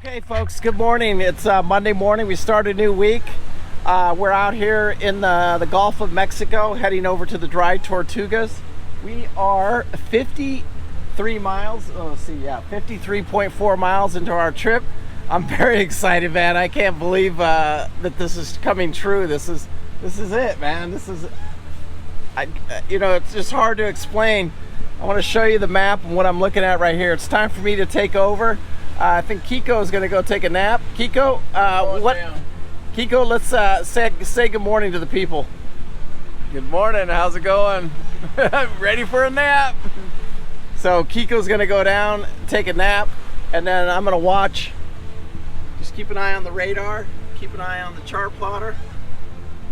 Okay, folks, good morning. It's Monday morning. We start a new week. We're out here in the Gulf of Mexico heading over to the Dry Tortugas. We are 53 miles, 53.4 miles into our trip. I'm very excited, man. I can't believe that this is coming true. This is it, man. It's just hard to explain. I want to show you the map and what I'm looking at right here. It's time for me to take over. I think Kiko is going to go take a nap. Kiko, Kiko, let's say good morning to the people. Good morning. How's it going? Ready for a nap. So Kiko's going to go down, take a nap, and then I'm going to watch. Just keep an eye on the radar. Keep an eye on the chart plotter.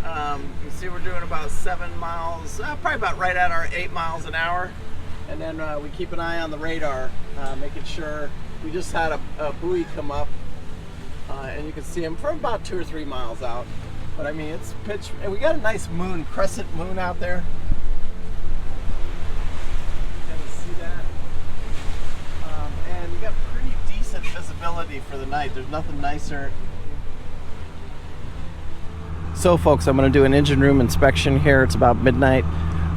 You see we're doing about 7 miles, probably about right at our 8 miles an hour. And then we keep an eye on the radar, making sure. We just had a buoy come up, and you can see him from about 2 or 3 miles out. But I mean, it's pitch, and we got a nice moon, crescent moon out there. You can see that. And you got pretty decent visibility for the night. There's nothing nicer. So folks, I'm going to do an engine room inspection here. It's about midnight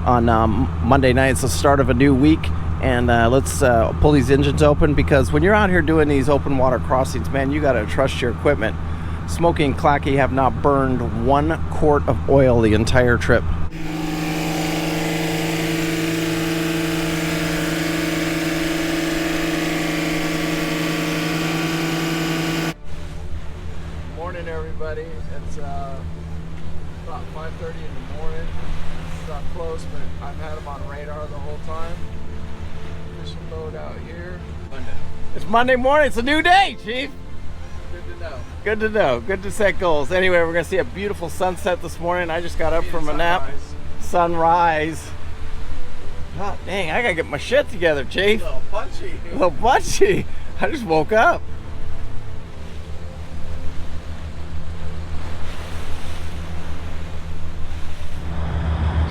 on Monday night. It's the start of a new week. And let's pull these engines open, because when you're out here doing these open water crossings, man, you got to trust your equipment. Smokey and Clacky have not burned 1 quart of oil the entire trip. Morning, everybody. It's about 5:30 in the morning. It's not close, but I've had them on radar the whole time. Boat out here. Monday. It's Monday morning. It's a new day, Chief. Good to know. Good to know. Good to set goals. Anyway, we're gonna see a beautiful sunset this morning. I just got up from a nap. Sunrise. Oh, dang! I gotta get my shit together, Chief. A little punchy. A little punchy. I just woke up.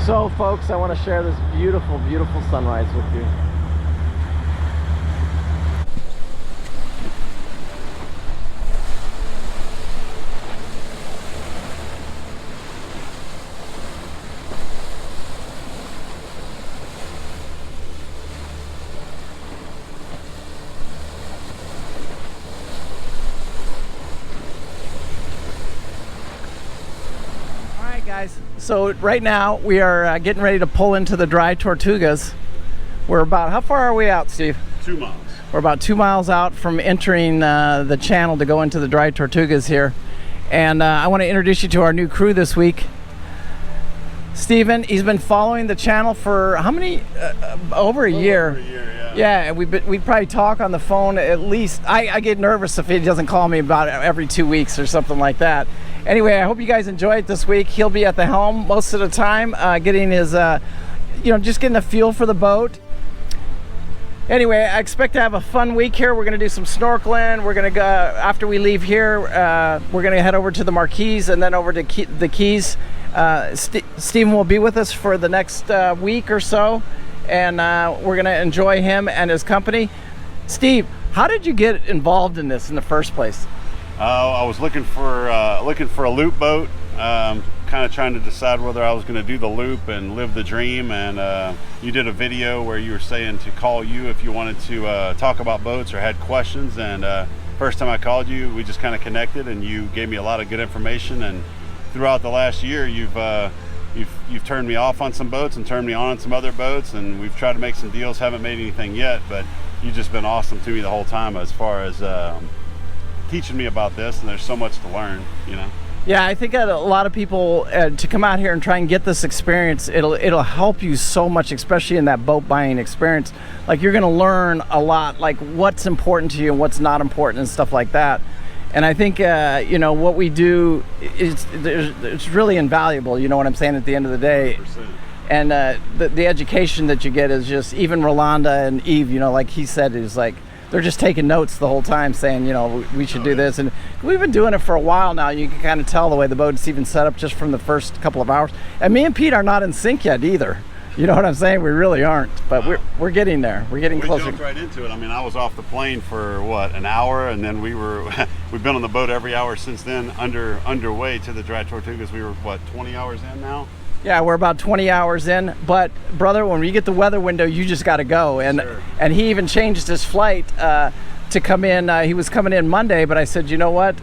So, folks, I want to share this beautiful, beautiful sunrise with you. Guys, so right now we are getting ready to pull into the Dry Tortugas. We're about, how far are we out, Steve? 2 miles. We're about 2 miles out from entering the channel to go into the Dry Tortugas here. And I want to introduce you to our new crew this week. Steven, he's been following the channel for how many? Over a year. Over a year, yeah. Yeah, and we'd probably talk on the phone at least. I get nervous if he doesn't call me about every 2 weeks or something like that. Anyway, I hope you guys enjoy it this week. He'll be at the helm most of the time, getting his, just getting a feel for the boat. Anyway, I expect to have a fun week here. We're going to do some snorkeling. We're going to go, after we leave here, we're going to head over to the Marquis and then over to the Keys. Steven will be with us for the next week or so, and we're going to enjoy him and his company. Steve, how did you get involved in this in the first place? I was looking for a loop boat, kind of trying to decide whether I was going to do the loop and live the dream. And you did a video where you were saying to call you if you wanted to talk about boats or had questions. And first time I called you, we just kind of connected, and you gave me a lot of good information. And throughout the last year, you've turned me off on some boats and turned me on some other boats, and we've tried to make some deals. Haven't made anything yet, but you've just been awesome to me the whole time as far as teaching me about this, and there's so much to learn, Yeah, I think a lot of people to come out here and try and get this experience, it'll help you so much, especially in that boat buying experience. Like, you're going to learn a lot, like what's important to you and what's not important and stuff like that. And I think what we do it's really invaluable. You know what I'm saying? At the end of the day. 100%. And the education that you get is just, even Rolanda and Eve, like he said, is like, they're just taking notes the whole time, saying, we should do this. And we've been doing it for a while now. You can kind of tell the way the boat's even set up just from the first couple of hours. And me and Pete are not in sync yet either. You know what I'm saying? We really aren't, but we're getting there. We're getting We closer. jumped right into it. I mean, I was off the plane for what, an hour, and then we've been on the boat every hour since then. Underway to the Dry Tortugas. We were what, 20 hours in now? Yeah, we're about 20 hours in, but brother, when we get the weather window, you just got to go. And Sure. and he even changed his flight to come in. He was coming in Monday, but I said, you know what?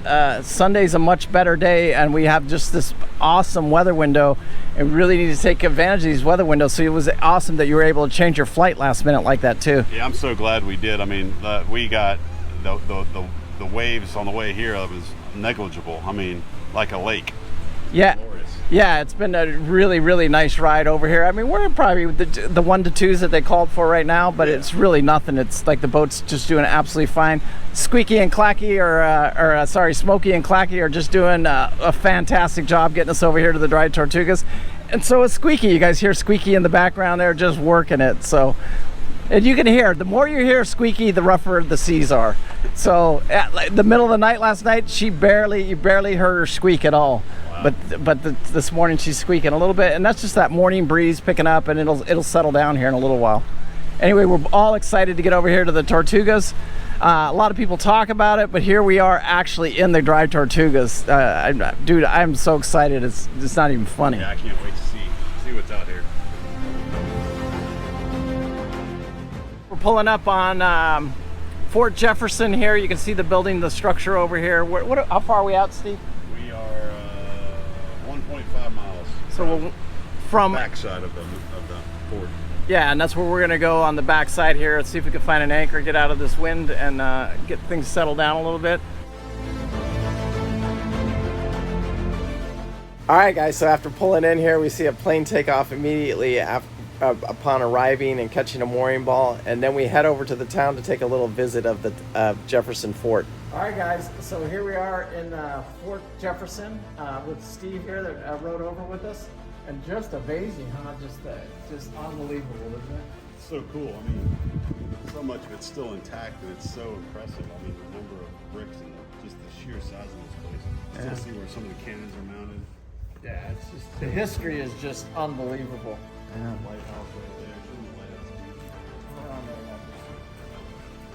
Sunday's a much better day, and we have just this awesome weather window, and we really need to take advantage of these weather windows. So it was awesome that you were able to change your flight last minute like that too. Yeah, I'm so glad we did. I mean, we got the waves on the way here. It was negligible. I mean, like a lake. Yeah. Glorious. Yeah, it's been a really, really nice ride over here. I mean, we're probably the 1 to 2s that they called for right now, but it's really nothing. It's like the boat's just doing absolutely fine. Squeaky and Clacky, Smokey and Clacky are just doing a fantastic job getting us over here to the Dry Tortugas. And so is Squeaky. You guys hear Squeaky in the background there just working it. So, and you can hear, the more you hear Squeaky, the rougher the seas are. So at the middle of the night last night, you barely heard her squeak at all. Wow. But this morning she's squeaking a little bit, and that's just that morning breeze picking up, and it'll settle down here in a little while. Anyway, we're all excited to get over here to the Tortugas. A lot of people talk about it, but here we are actually in the Dry Tortugas. Dude, I'm so excited. It's not even funny. Yeah, I can't wait to see what's out here. We're pulling up on Fort Jefferson here. You can see the building, the structure over here. How far are we out, Steve? We are 1.5 miles. So from backside of the fort. Yeah, and that's where we're gonna go on the backside here. Let's see if we can find an anchor, get out of this wind, and get things settled down a little bit. All right, guys. So after pulling in here, we see a plane take off immediately upon arriving and catching a mooring ball, and then we head over to the town to take a little visit of the Jefferson Fort. All right, guys. So here we are in Fort Jefferson with Steve here that rode over with us. And just amazing, huh? Just unbelievable, isn't it? It's so cool. I mean, so much of it's still intact, and it's so impressive. I mean, the number of bricks and just the sheer size of this place. Still see where some of the cannons are mounted. Yeah, it's just, the history is just unbelievable. Yeah. Lighthouse right there. Show them the lighthouse.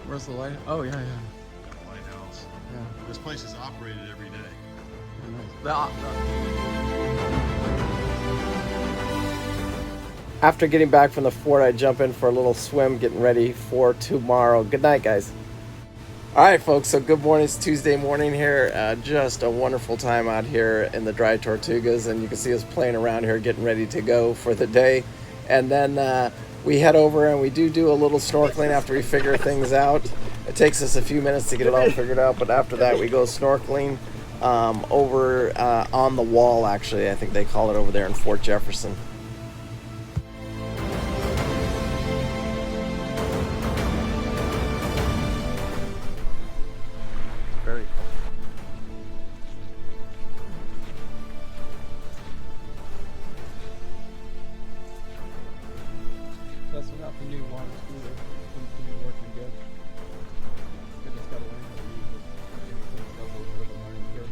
Where's the light? Oh, yeah. Lighthouse. Yeah. This place is operated every day. After getting back from the fort, I jump in for a little swim, getting ready for tomorrow. Good night, guys. All right, folks, so good morning. It's Tuesday morning here. Just a wonderful time out here in the Dry Tortugas, and you can see us playing around here, getting ready to go for the day. And then we head over and we do a little snorkeling after we figure things out. It takes us a few minutes to get it all figured out, but after that we go snorkeling over on the wall, actually. I think they call it over there in Fort Jefferson. Very cool. Testing out the new water cooler. Continue working good. I just got to learn how to use it. Anything's got a little bit of a learning curve.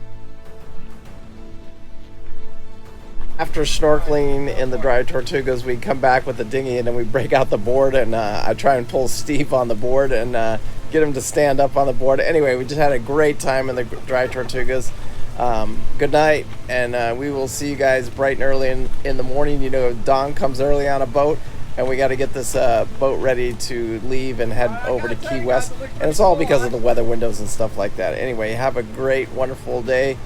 After snorkeling in the Dry Tortugas, we come back with the dinghy and then we break out the board, and I try and pull Steve on the board and get him to stand up on the board. Anyway, we just had a great time in the Dry Tortugas. Good night, and we will see you guys bright and early in the morning. You know, dawn comes early on a boat, and we got to get this boat ready to leave and head over to Key West. And it's all because of the weather windows and stuff like that. Anyway, have a great, wonderful day.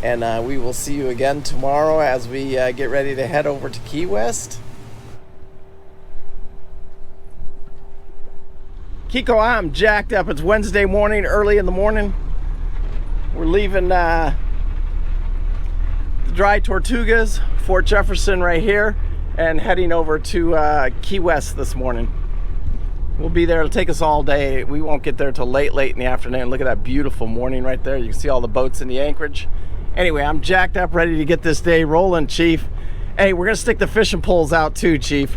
And we will see you again tomorrow as we get ready to head over to Key West. Kiko, I'm jacked up. It's Wednesday morning, early in the morning. We're leaving the Dry Tortugas, Fort Jefferson right here, and heading over to Key West this morning. We'll be there. It'll take us all day. We won't get there till late in the afternoon. Look at that beautiful morning right there. You can see all the boats in the anchorage. Anyway, I'm jacked up, ready to get this day rolling, Chief. Hey, we're gonna stick the fishing poles out too, Chief.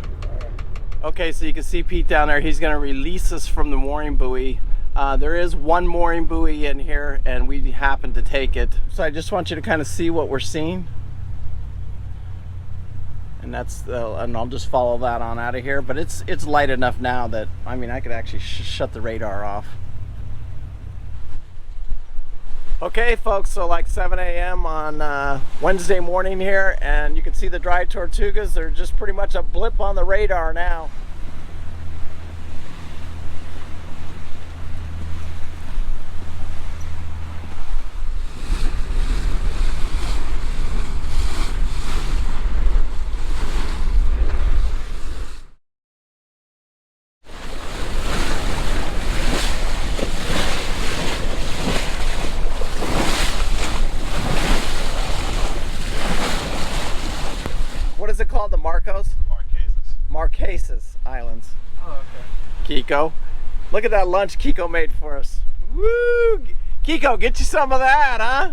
Okay, so you can see Pete down there. He's gonna release us from the mooring buoy. There is one mooring buoy in here, and we happen to take it. So I just want you to kind of see what we're seeing. And and and I'll just follow that on out of here. But it's light enough now that I mean I could actually shut the radar off. Okay, folks, so like 7 a.m. on Wednesday morning here, and you can see the Dry Tortugas. They're just pretty much a blip on the radar now. What is it called? The Marcos? Marquesas Islands. Oh, okay. Kiko. Look at that lunch Kiko made for us. Woo! Kiko, get you some of that, huh?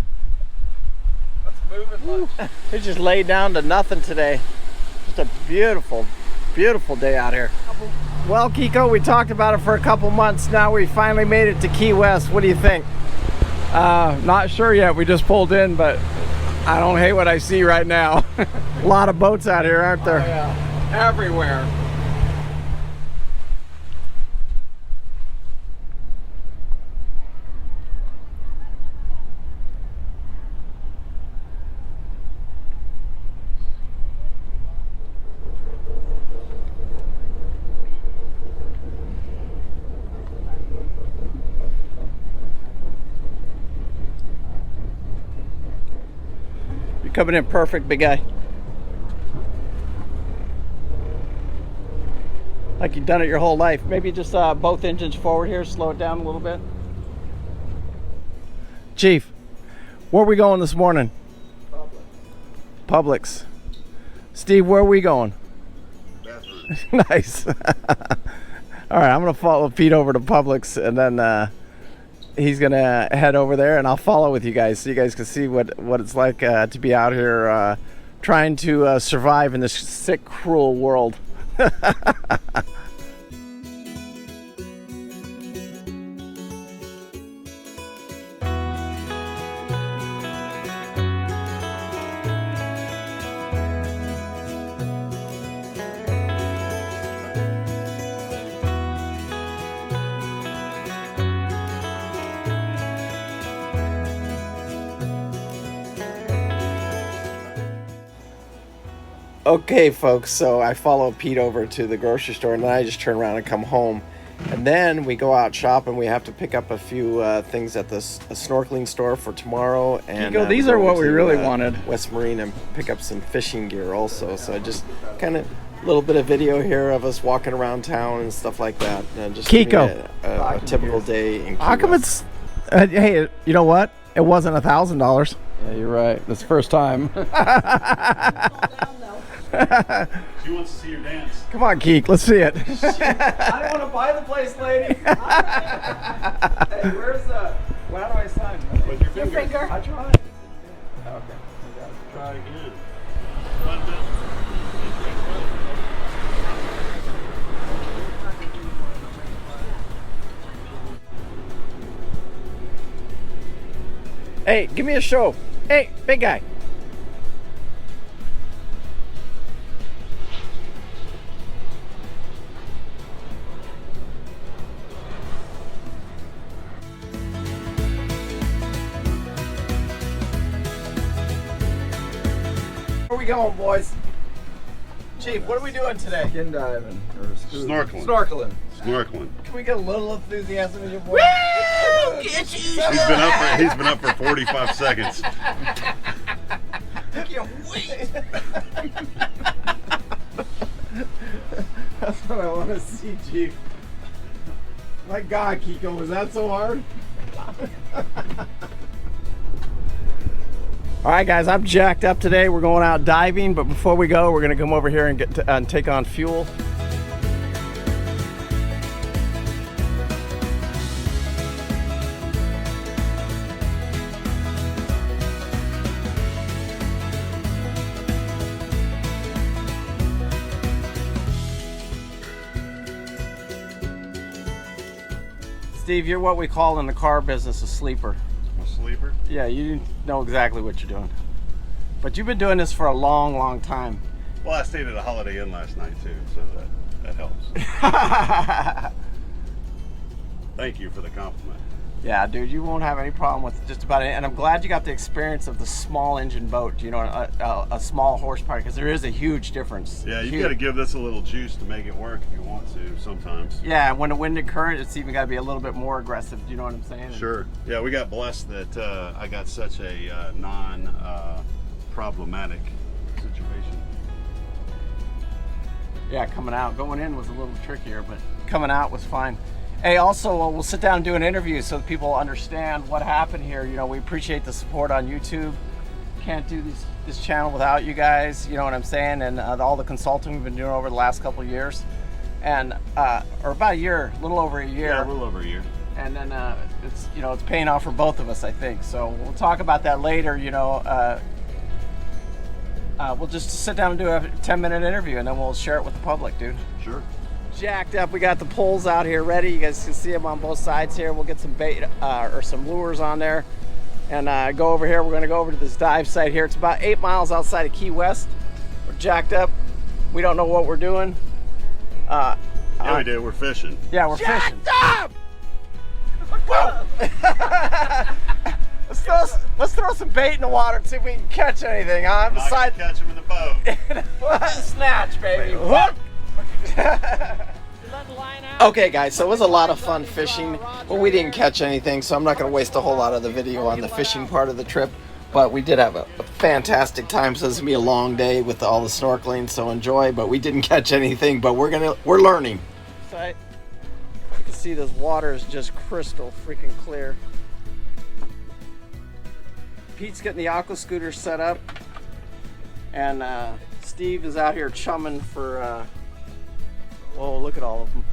Let's move it. Lunch. We just laid down to nothing today. Just a beautiful, beautiful day out here. Well, Kiko, we talked about it for a couple months. Now we finally made it to Key West. What do you think? Not sure yet. We just pulled in, but I don't hate what I see right now. A lot of boats out here, aren't there? oh, yeah, everywhere. You're coming in perfect, big guy. Like you've done it your whole life. Maybe just both engines forward here, slow it down a little bit. Chief, where are we going this morning? Publix. Steve, where are we going? Nice. All right, I'm gonna follow Pete over to Publix, and then he's gonna head over there, and I'll follow with you guys so you guys can see what it's like to be out here trying to survive in this sick, cruel world. Okay, folks, so I follow Pete over to the grocery store, and then I just turn around and come home. And then we go out shopping. We have to pick up a few things at the snorkeling store for tomorrow. And Kiko, these are what we really wanted. West Marine, and pick up some fishing gear also. So I just kind of a little bit of video here of us walking around town and stuff like that. And just Kiko, a typical day in Key How come West. it's? Hey, you know what? It wasn't $1,000. Yeah, you're right. That's the first time. She wants to see your dance. Come on, Keek, let's see it. I don't want to buy the place, lady. Hey, where's the? How do I sign? With your finger. I tried. Okay. Try again. Hey, give me a show. Hey, big guy. Where we going, boys? Chief, what are we doing today? Skin diving or Snorkeling. Snorkeling. Snorkeling. Can we get a little enthusiasm in your voice? Woo! He's been up for 45 seconds. I can't wait. That's what I want to see, Chief. My God, Kiko, was that so hard? All right, guys, I'm jacked up today. We're going out diving, but before we go, we're going to come over here and and take on fuel. Steve, you're what we call in the car business a sleeper. A sleeper? Yeah, you know exactly what you're doing. But you've been doing this for a long, long time. Well, I stayed at a Holiday Inn last night too, so that helps. Thank you for the compliment. Yeah, dude, you won't have any problem with just about it. And I'm glad you got the experience of the small engine boat, you know, a small horsepower, because there is a huge difference. Yeah, you got to give this a little juice to make it work if you want to sometimes. Yeah, when the wind and current, it's even got to be a little bit more aggressive. Do you know what I'm saying? Sure. Yeah, we got blessed that I got such a non-problematic situation. Yeah, coming out. Going in was a little trickier, but coming out was fine. Hey, also, we'll sit down and do an interview so that people understand what happened here. You know, we appreciate the support on YouTube. Can't do this channel without you guys, you know what I'm saying? And all the consulting we've been doing over the last couple of years. And, or about a year, a little over a year. Yeah, a little over a year. And then it's, you know, it's paying off for both of us, I think. So we'll talk about that later, you know. We'll just sit down and do a 10-minute interview, and then we'll share it with the public, dude. Sure. Jacked up. We got the poles out here ready. You guys can see them on both sides here. We'll get some bait or some lures on there and go over here. We're going to go over to this dive site here. It's about 8 miles outside of Key West. We're jacked up. We don't know what we're doing. Yeah, we do. We're fishing. Yeah, we're fishing. Up! Let's throw some bait in the water and see if we can catch anything, huh? Not gonna catch them in the boat. Snatch, baby. Hook. Okay guys, so it was a lot of fun fishing. Well, we didn't catch anything, so I'm not going to waste a whole lot of the video on the fishing part of the trip, but we did have a fantastic time. So this is going to be a long day with all the snorkeling, so enjoy. But we didn't catch anything, but we're learning. So you can see this water is just crystal freaking clear. Pete's getting the aqua scooter set up, and Steve is out here chumming for whoa, look at all of them.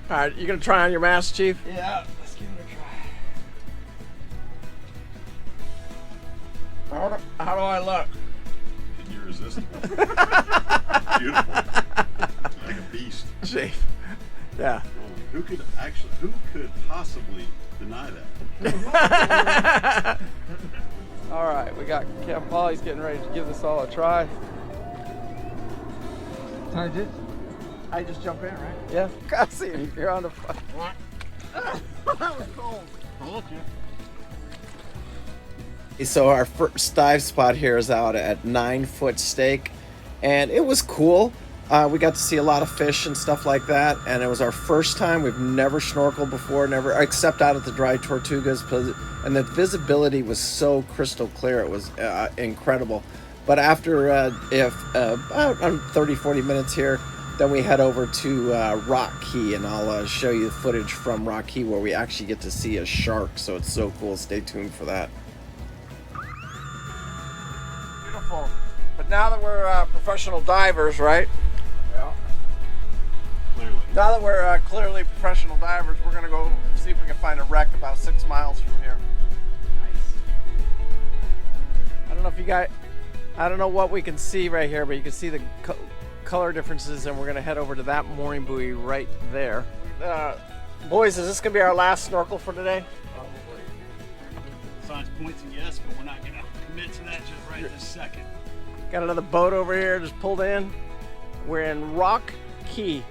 All right, you gonna try on your mask, Chief? Yeah, let's give it a try. How do I look? Irresistible. Beautiful. Like a beast. Chief. Yeah. Who could possibly deny that? All right, we got Kev Polly's getting ready to give this all a try. I just jump in, right? Yeah, I see you. You're on the front. That was cold. So our first dive spot here is out at 9 Foot Stake, and it was cool. We got to see a lot of fish and stuff like that, and it was our first time. We've never snorkeled before, never except out at the Dry Tortugas, and the visibility was so crystal clear. It was incredible. But after about 30-40 minutes here, then we head over to Rock Key, and I'll show you the footage from Rock Key where we actually get to see a shark. So it's so cool. Stay tuned for that. Beautiful. But now that we're professional divers, right? Yeah. Clearly. Now that we're clearly professional divers, we're gonna go see if we can find a wreck about 6 miles from here. Nice. I don't know if you guys, I don't know what we can see right here, but you can see the color differences, and we're gonna head over to that mooring buoy right there. Boys, is this gonna be our last snorkel for today? Probably. Signs pointing yes, but we're not gonna commit to that just right this second. Got another boat over here just pulled in. We're in Rock Key.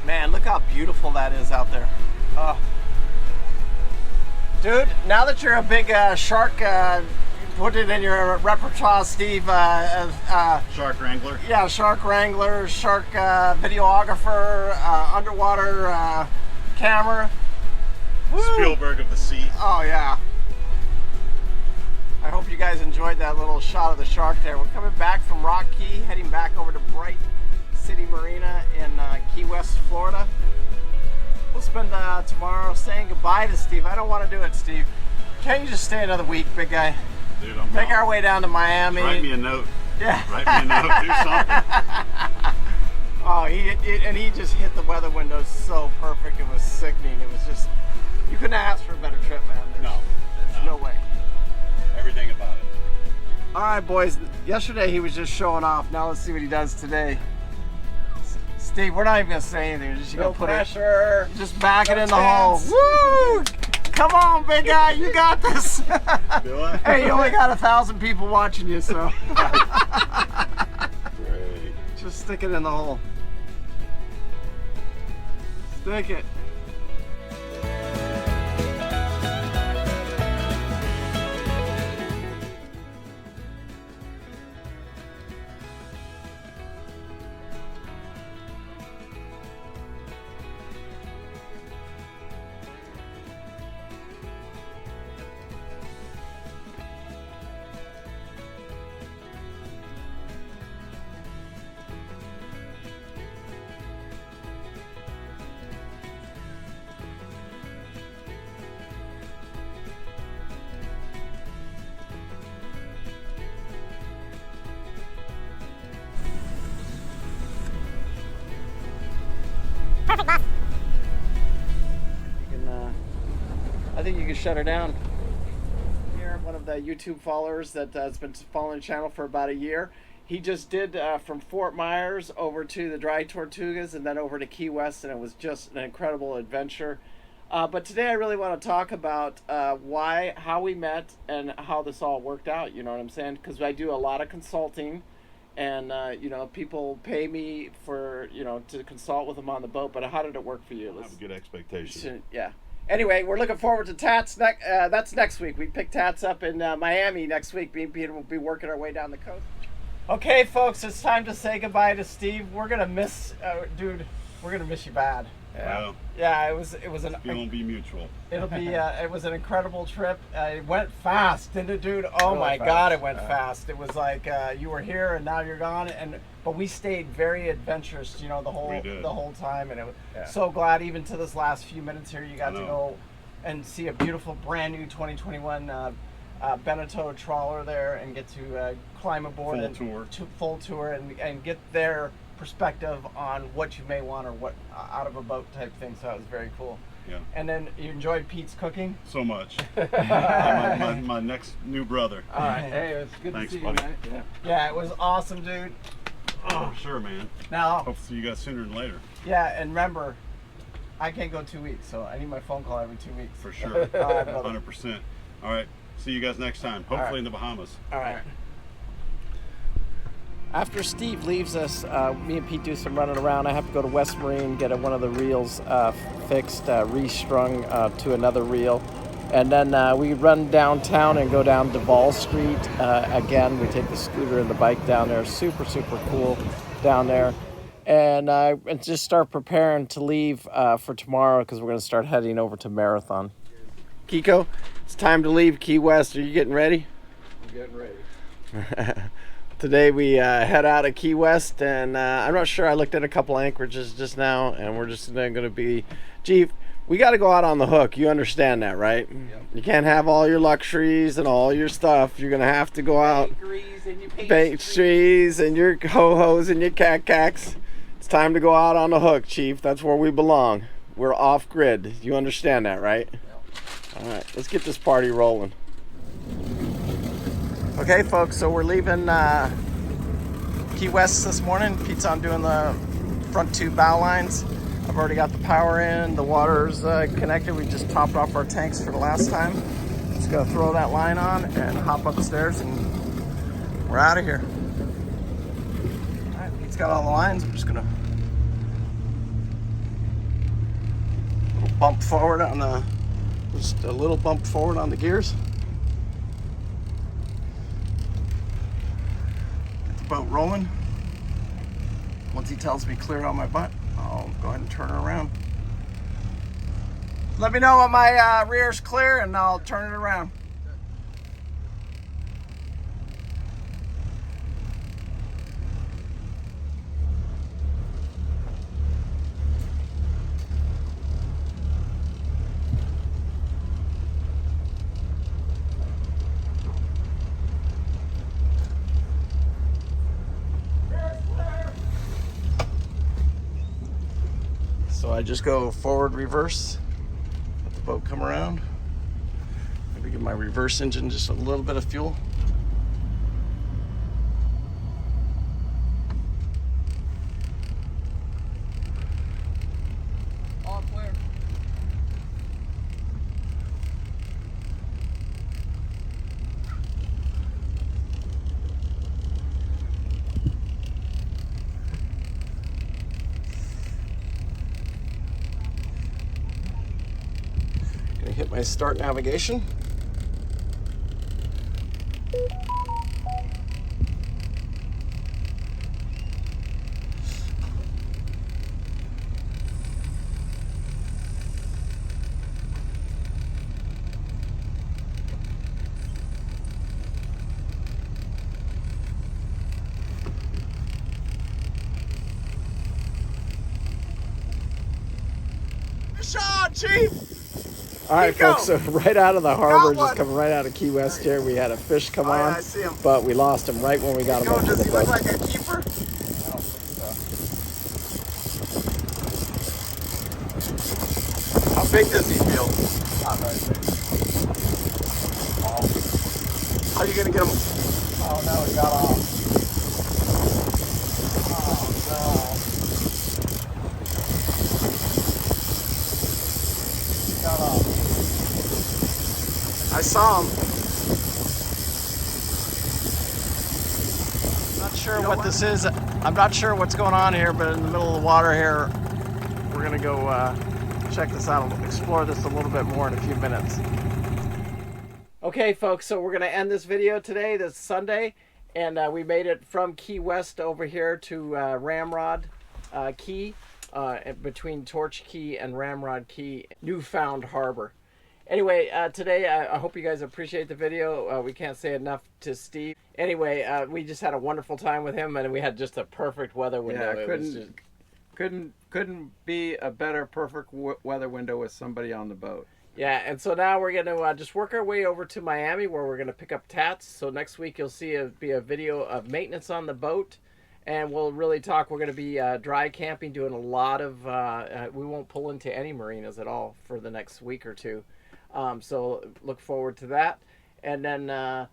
Man, look how beautiful that is out there. Dude, now that you're a big shark, put it in your repertoire, Steve. Shark wrangler. Yeah, shark wrangler, shark videographer, underwater camera. Woo! Spielberg of the sea. Oh, yeah. I hope you guys enjoyed that little shot of the shark there. We're coming back from Rock Key, heading back over to Bright City Marina in Key West, Florida. We'll spend tomorrow saying goodbye to Steve. I don't want to do it, Steve. Can't you just stay another week, big guy? Dude, I'm Make gone. our way down to Miami. Write me a note. Yeah. Write me a note. Do something. Oh, he just hit the weather window so perfect. It was sickening. It was just, you couldn't ask for a better trip, man. There's no way. Everything about it. All right, boys. Yesterday he was just showing off. Now let's see what he does today. Steve, we're not even gonna say anything. We're just gonna put pressure. just back it in the hole. Woo! Come on, big guy, you got this. Do I? Hey, you only got 1,000 people watching you, so Great. just stick it in the hole. Stick it. I think you can shut her down. Here, one of the YouTube followers that has been following the channel for about a year. He just did from Fort Myers over to the Dry Tortugas and then over to Key West, and it was just an incredible adventure. But today I really want to talk about how we met and how this all worked out, you know what I'm saying? Because I do a lot of consulting, and you know, people pay me for, you know, to consult with them on the boat, but how did it work for you? I have a good expectation. Yeah. Anyway, we're looking forward to Tats. That's next week. We pick Tats up in Miami next week. Me and Peter will be working our way down the coast. Okay, folks, it's time to say goodbye to Steve. We're gonna miss, dude. We're gonna miss you bad. Wow. Yeah, it was an. It'll be mutual. It'll be. It was an incredible trip. It went fast, didn't it, dude? Oh Really my fast. God, it went fast. It was like you were here and now you're gone. But we stayed very adventurous, you know, the whole time, and it was so glad. Even to this last few minutes here, you got to go and see a beautiful brand new 2021 Beneteau trawler there, and get to climb aboard full tour and get their perspective on what you may want or what out of a boat type thing. So that was very cool. Yeah. And then you enjoyed Pete's cooking? So much. my next new brother. All right. Hey, it was good Thanks, to see buddy. you, man. Yeah, it was awesome, dude. Oh, sure, man. Now, Hope to see you guys sooner than later. yeah, and remember, I can't go 2 weeks, so I need my phone call every 2 weeks. For sure. All right, brother. 100%. All right. See you guys next time. Hopefully right. in the Bahamas. All right. After Steve leaves us, me and Pete do some running around. I have to go to West Marine, get one of the reels fixed, restrung to another reel. And then we run downtown and go down Duval Street. Again, we take the scooter and the bike down there. Super, super cool down there. And just start preparing to leave for tomorrow, because we're going to start heading over to Marathon. Kiko, it's time to leave Key West. Are you getting ready? I'm getting ready. Today we head out of Key West, and I'm not sure. I looked at a couple anchorages just now, and we're just going to be, Chief, we got to go out on the hook. You understand that, right? Yep. You can't have all your luxuries and all your stuff. You're going to have to go out. Pastries and your ho-hos and your cat-cacks. It's time to go out on the hook, Chief. That's where we belong. We're off-grid. You understand that, right? Yep. All right, let's get this party rolling. Okay, folks, so we're leaving Key West this morning. Pete's on doing the front two bow lines. I've already got the power in, the water's connected. We just topped off our tanks for the last time. Just gonna throw that line on and hop upstairs, and we're out of here. All right, Pete's got all the lines. I'm just gonna bump forward on the, just a little bump forward on the gears. Get the boat rolling. Once he tells me clear on my butt, I'll go ahead and turn her around. Let me know when my rear's clear and I'll turn it around. So I just go forward, reverse, let the boat come around. Maybe give my reverse engine just a little bit of fuel. All clear. Gonna hit my start navigation. Sean, Chief! All right, Nico! folks, so right out of the harbor, Got just one. coming right out of Key West here, we had a fish come Oh, yeah, on, I see him. but we lost him right when we got him up to Does the he look boat. like a keeper? How big does he feel? Not very big. How are you gonna get him? Oh no, he got off. Oh no. He got off. I saw him. Not sure what this is. I'm not sure what's going on here, but in the middle of the water here, we're gonna go check this out, explore this a little bit more in a few minutes. Okay, folks, so we're gonna end this video today, this Sunday, and we made it from Key West over here to Ramrod Key, between Torch Key and Ramrod Key, Newfound Harbor. Anyway, today I hope you guys appreciate the video. We can't say enough to Steve. Anyway, we just had a wonderful time with him, and we had just a perfect weather window. Yeah, It was just, couldn't be a better perfect weather window with somebody on the boat. yeah, and so now we're gonna just work our way over to Miami, where we're gonna pick up Tats. So next week you'll see be a video of maintenance on the boat, and we'll really talk. We're gonna be dry camping, doing a lot of. We won't pull into any marinas at all for the next week or two. So look forward to that, and then I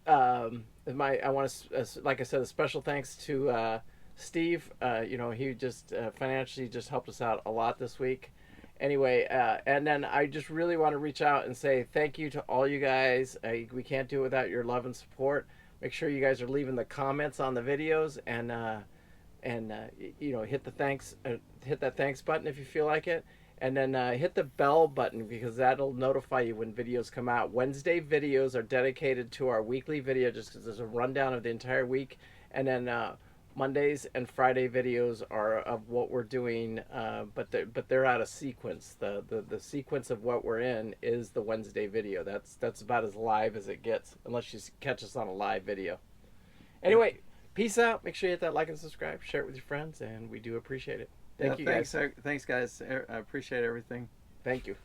want to, like I said, a special thanks to Steve. You know, he just financially just helped us out a lot this week. Anyway, and then I just really want to reach out and say thank you to all you guys. We can't do it without your love and support. Make sure you guys are leaving the comments on the videos, and you know, hit that thanks button if you feel like it. And then hit the bell button, because that'll notify you when videos come out. Wednesday videos are dedicated to our weekly video, just because there's a rundown of the entire week. And then Mondays and Friday videos are of what we're doing, but they're out of sequence. The sequence of what we're in is the Wednesday video. That's about as live as it gets, unless you catch us on a live video. Anyway, peace out. Make sure you hit that like and subscribe. Share it with your friends, and we do appreciate it. Thank you, guys. Thanks, guys. I appreciate everything. Thank you.